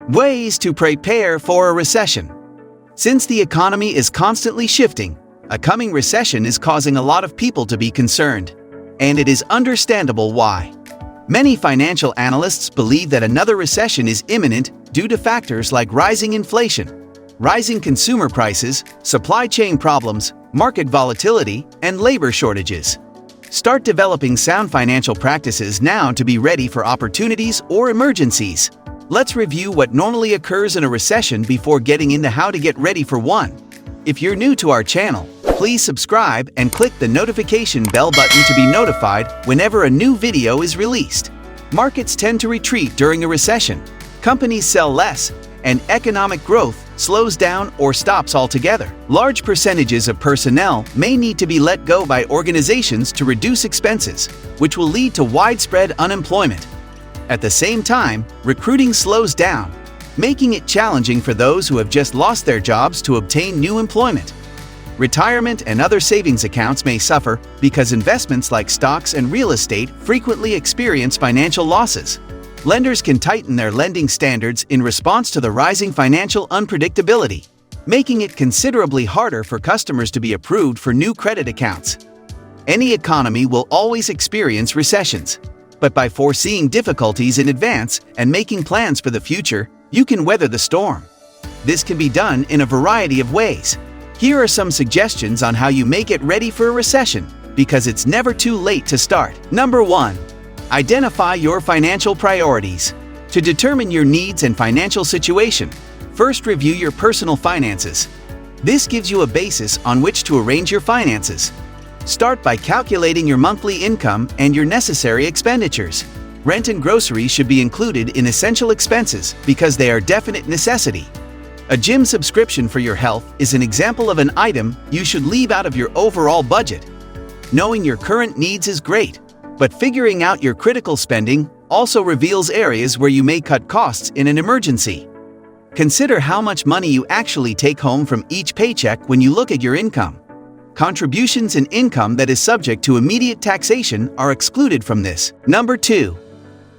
Ways to prepare for a recession. Since the economy is constantly shifting, a coming recession is causing a lot of people to be concerned. And it is understandable why. Many financial analysts believe that another recession is imminent due to factors like rising inflation, rising consumer prices, supply chain problems, market volatility, and labor shortages. Start developing sound financial practices now to be ready for opportunities or emergencies. Let's review what normally occurs in a recession before getting into how to get ready for one. If you're new to our channel, please subscribe and click the notification bell button to be notified whenever a new video is released. Markets tend to retreat during a recession. Companies sell less, and economic growth slows down or stops altogether. Large percentages of personnel may need to be let go by organizations to reduce expenses, which will lead to widespread unemployment. At the same time, recruiting slows down, making it challenging for those who have just lost their jobs to obtain new employment. Retirement and other savings accounts may suffer because investments like stocks and real estate frequently experience financial losses. Lenders can tighten their lending standards in response to the rising financial unpredictability, making it considerably harder for customers to be approved for new credit accounts. Any economy will always experience recessions, but by foreseeing difficulties in advance and making plans for the future, you can weather the storm. This can be done in a variety of ways. Here are some suggestions on how you may get ready for a recession, because it's never too late to start. Number 1. Identify your financial priorities. To determine your needs and financial situation, first review your personal finances. This gives you a basis on which to arrange your finances. Start by calculating your monthly income and your necessary expenditures. Rent and groceries should be included in essential expenses because they are definite necessity. A gym subscription for your health is an example of an item you should leave out of your overall budget. Knowing your current needs is great, but figuring out your critical spending also reveals areas where you may cut costs in an emergency. Consider how much money you actually take home from each paycheck when you look at your income. Contributions and income that is subject to immediate taxation are excluded from this. Number 2.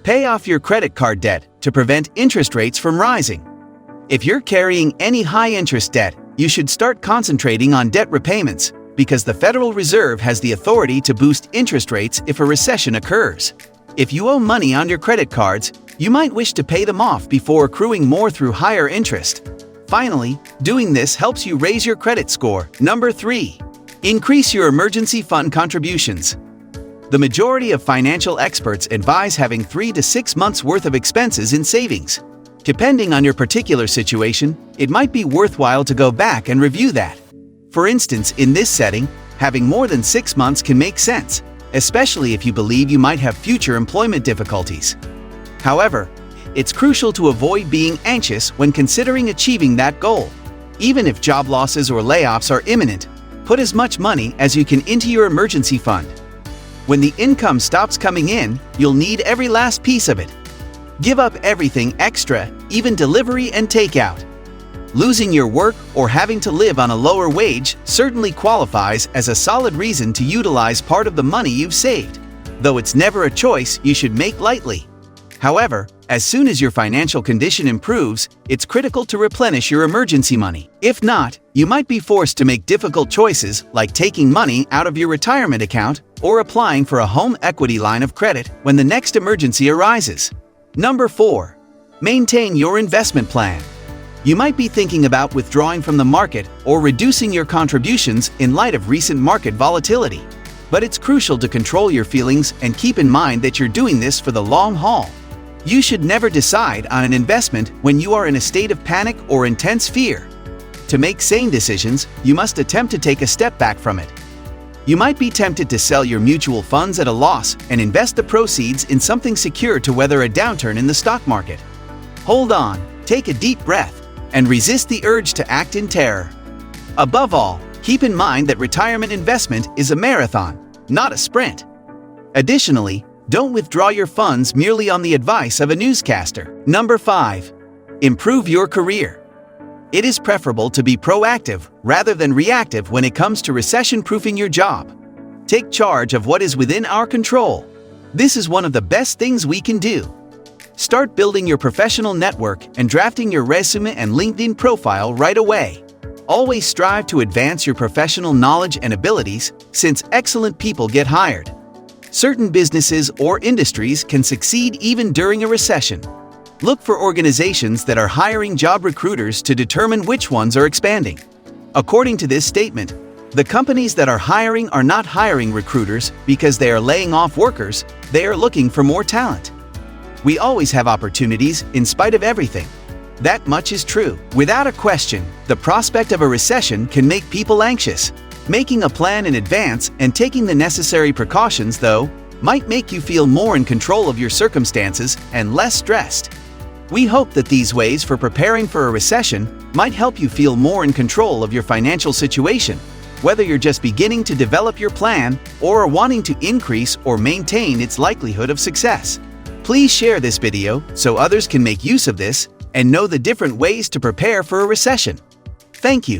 Pay off your credit card debt to prevent interest rates from rising. If you're carrying any high-interest debt, you should start concentrating on debt repayments because the Federal Reserve has the authority to boost interest rates if a recession occurs. If you owe money on your credit cards, you might wish to pay them off before accruing more through higher interest. Finally, doing this helps you raise your credit score. Number 3. Increase your emergency fund contributions. The majority of financial experts advise having 3 to 6 months' worth of expenses in savings. Depending on your particular situation, it might be worthwhile to go back and review that. For instance, in this setting, having more than 6 months can make sense, especially if you believe you might have future employment difficulties. However, it's crucial to avoid being anxious when considering achieving that goal. Even if job losses or layoffs are imminent, put as much money as you can into your emergency fund. When the income stops coming in, you'll need every last piece of it. Give up everything extra, even delivery and takeout. Losing your work or having to live on a lower wage certainly qualifies as a solid reason to utilize part of the money you've saved, though it's never a choice you should make lightly. However, as soon as your financial condition improves, it's critical to replenish your emergency money. If not, you might be forced to make difficult choices like taking money out of your retirement account or applying for a home equity line of credit when the next emergency arises. Number 4. Maintain your investment plan. You might be thinking about withdrawing from the market or reducing your contributions in light of recent market volatility. But it's crucial to control your feelings and keep in mind that you're doing this for the long haul. You should never decide on an investment when you are in a state of panic or intense fear. To make sane decisions, you must attempt to take a step back from it. You might be tempted to sell your mutual funds at a loss and invest the proceeds in something secure to weather a downturn in the stock market. Hold on, take a deep breath, and resist the urge to act in terror. Above all, keep in mind that retirement investment is a marathon, not a sprint. Additionally, don't withdraw your funds merely on the advice of a newscaster. Number 5. Improve your career. It is preferable to be proactive rather than reactive when it comes to recession-proofing your job. Take charge of what is within our control. This is one of the best things we can do. Start building your professional network and drafting your resume and LinkedIn profile right away. Always strive to advance your professional knowledge and abilities, since excellent people get hired. Certain businesses or industries can succeed even during a recession. Look for organizations that are hiring job recruiters to determine which ones are expanding. According to this statement, the companies that are hiring are not hiring recruiters because they are laying off workers, they are looking for more talent. We always have opportunities in spite of everything. That much is true. Without a question, the prospect of a recession can make people anxious. Making a plan in advance and taking the necessary precautions, though, might make you feel more in control of your circumstances and less stressed. We hope that these ways for preparing for a recession might help you feel more in control of your financial situation, whether you're just beginning to develop your plan or are wanting to increase or maintain its likelihood of success. Please share this video so others can make use of this and know the different ways to prepare for a recession. Thank you.